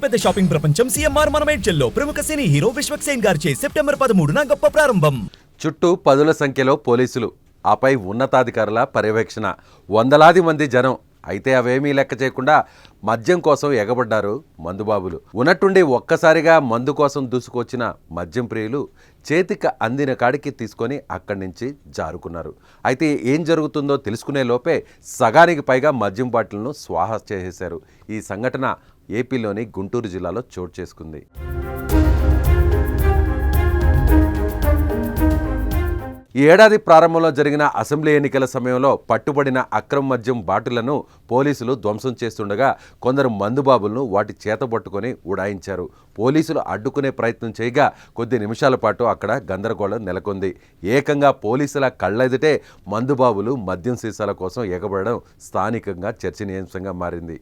అతిపెద్ద షాపింగ్ ప్రపంచం సిఎంఆర్ మనమేడ్చల్లో ప్రముఖ సినీ హీరో విశ్వక్ సేన్ గారిచే సెప్టెంబర్ 13న గొప్ప ప్రారంభం. చుట్టూ పదుల సంఖ్యలో పోలీసులు, ఆపై ఉన్నతాధికారుల పర్యవేక్షణ, వందలాది మంది జనం. అయితే అవేమీ లెక్క చేయకుండా మద్యం కోసం ఎగబడ్డారు మందుబాబులు. ఉన్నట్టుండి ఒక్కసారిగా మందు కోసం దూసుకొచ్చిన మద్యం ప్రియులు చేతికి అందిన కాడికి తీసుకొని అక్కడి నుంచి జారుకున్నారు. అయితే ఏం జరుగుతుందో తెలుసుకునే లోపే సగానికి పైగా మద్యం బాటిల్ను స్వాహా చేసేశారు. ఈ సంఘటన ఏపీలోని గుంటూరు జిల్లాలో చోటు చేసుకుంది. ఈ ఏడాది ప్రారంభంలో జరిగిన అసెంబ్లీ ఎన్నికల సమయంలో పట్టుబడిన అక్రమ మద్యం బాటిళ్లను పోలీసులు ధ్వంసం చేస్తుండగా కొందరు మందుబాబులను వాటి చేతబట్టుకొని ఉడాయించారు. పోలీసులు అడ్డుకునే ప్రయత్నం చేయగా కొద్ది నిమిషాల పాటు అక్కడ గందరగోళం నెలకొంది. ఏకంగా పోలీసుల కళ్ళెదుటే మందుబాబులు మద్యం సీసాల కోసం ఎగబడడం స్థానికంగా చర్చనీయాంశంగా మారింది.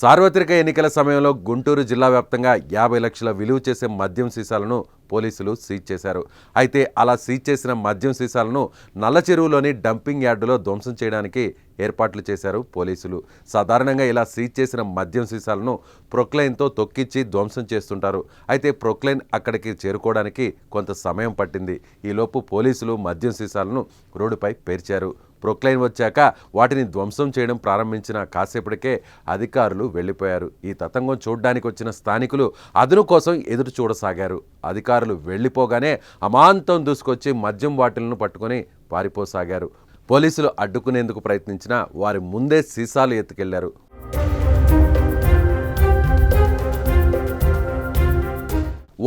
సార్వత్రిక ఎన్నికల సమయంలో గుంటూరు జిల్లా వ్యాప్తంగా 50 లక్షల విలువ చేసే మద్యం సీసాలను పోలీసులు సీజ్ చేశారు. అయితే అలా సీజ్ చేసిన మద్యం సీసాలను నల్లచెరువులోని డంపింగ్ యార్డులో ధ్వంసం చేయడానికి ఏర్పాట్లు చేశారు పోలీసులు. సాధారణంగా ఇలా సీజ్ చేసిన మద్యం సీసాలను ప్రొక్లైన్తో తొక్కిచ్చి ధ్వంసం చేస్తుంటారు. అయితే ప్రొక్లైన్ అక్కడికి చేరుకోవడానికి కొంత సమయం పట్టింది. ఈలోపు పోలీసులు మద్యం సీసాలను రోడ్డుపై పేర్చారు. ప్రొక్లైన్ వచ్చాక వాటిని ధ్వంసం చేయడం ప్రారంభించిన కాసేపటికే అధికారులు వెళ్లిపోయారు. ఈ తతంగం చూడ్డానికి వచ్చిన స్థానికులు అదును కోసం ఎదురు చూడసాగారు. అధికారులు వెళ్లిపోగానే అమాంతం దూసుకొచ్చి మద్యం బాటిల్ను పట్టుకొని పారిపోసాగారు. పోలీసులు అడ్డుకునేందుకు ప్రయత్నించినా వారి ముందే సీసాలు ఎత్తుకెళ్లారు.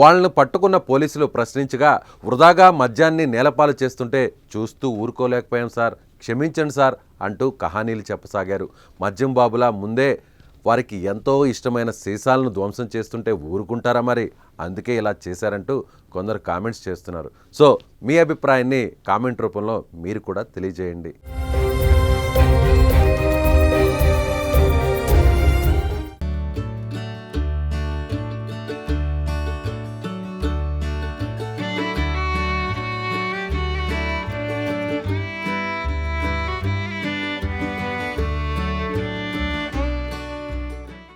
వాళ్ళను పట్టుకున్న పోలీసులు ప్రశ్నించగా వృధాగా మద్యాన్ని నేలపాలు చేస్తుంటే చూస్తూ ఊరుకోలేకపోయాం సార్, క్షమించండి సార్ అంటూ కహానీలు చెప్పసాగారు. మద్యం బాబులా ముందే వారికి ఎంతో ఇష్టమైన సీసాలను ధ్వంసం చేస్తుంటే ఊరుకుంటారా మరి? అందుకే ఇలా చేశారంటూ కొందరు కామెంట్స్ చేస్తున్నారు. సో మీ అభిప్రాయాన్ని కామెంట్ రూపంలో మీరు కూడా తెలియజేయండి.